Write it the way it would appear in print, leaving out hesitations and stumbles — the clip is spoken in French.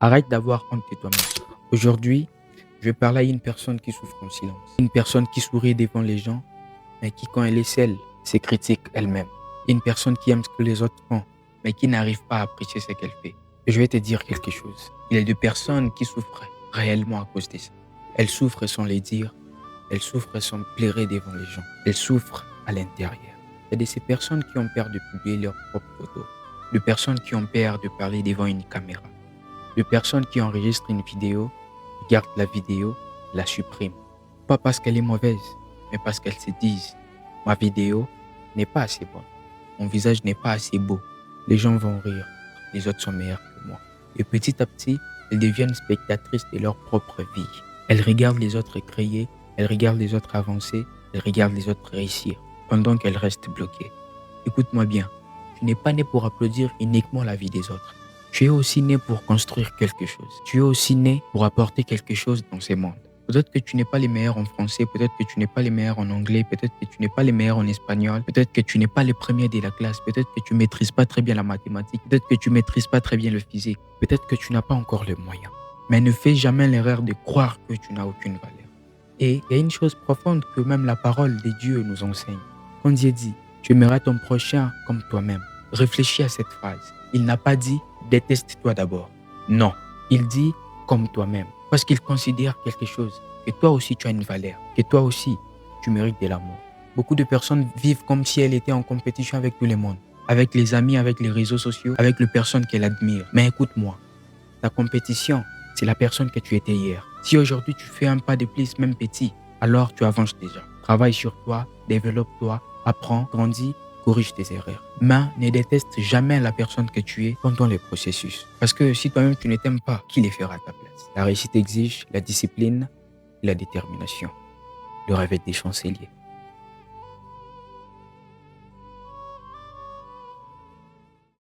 Arrête d'avoir honte de toi-même. Aujourd'hui, je vais parler à une personne qui souffre en silence. Une personne qui sourit devant les gens, mais qui, quand elle est seule, se critique elle-même. Une personne qui aime ce que les autres font, mais qui n'arrive pas à apprécier ce qu'elle fait. Et je vais te dire quelque chose. Il y a des personnes qui souffrent réellement à cause de ça. Elles souffrent sans les dire. Elles souffrent sans pleurer devant les gens. Elles souffrent à l'intérieur. Il y a de ces personnes qui ont peur de publier leurs propres photos. De personnes qui ont peur de parler devant une caméra. De personnes qui enregistrent une vidéo, regardent la vidéo, la suppriment. Pas parce qu'elle est mauvaise, mais parce qu'elles se disent « Ma vidéo n'est pas assez bonne. Mon visage n'est pas assez beau. Les gens vont rire. Les autres sont meilleurs que moi. » Et petit à petit, elles deviennent spectatrices de leur propre vie. Elles regardent les autres créer, elles regardent les autres avancer, elles regardent les autres réussir, pendant qu'elles restent bloquées. Écoute-moi bien, tu n'es pas né pour applaudir uniquement la vie des autres. Tu es aussi né pour construire quelque chose. Tu es aussi né pour apporter quelque chose dans ce monde. Peut-être que tu n'es pas les meilleurs en français, peut-être que tu n'es pas les meilleurs en anglais, peut-être que tu n'es pas les meilleurs en espagnol, peut-être que tu n'es pas les premiers de la classe, peut-être que tu maîtrises pas très bien la mathématique, peut-être que tu maîtrises pas très bien le physique, peut-être que tu n'as pas encore les moyens. Mais ne fais jamais l'erreur de croire que tu n'as aucune valeur. Et il y a une chose profonde que même la parole de Dieu nous enseigne. Quand Dieu dit « Tu aimeras ton prochain comme toi-même », réfléchis à cette phrase. Il n'a pas dit « déteste-toi d'abord ». Non, il dit « comme toi-même ». Parce qu'il considère quelque chose, que toi aussi tu as une valeur, que toi aussi tu mérites de l'amour. Beaucoup de personnes vivent comme si elles étaient en compétition avec tout le monde, avec les amis, avec les réseaux sociaux, avec les personnes qu'elles admirent. Mais écoute-moi, ta compétition, c'est la personne que tu étais hier. Si aujourd'hui tu fais un pas de plus, même petit, alors tu avances déjà. Travaille sur toi, développe-toi, apprends, grandis, corrige tes erreurs. Mais ne déteste jamais la personne que tu es pendant le processus. Parce que si toi-même tu ne t'aimes pas, qui les fera à ta place? La réussite exige la discipline et la détermination. Le rêve des chanceliers.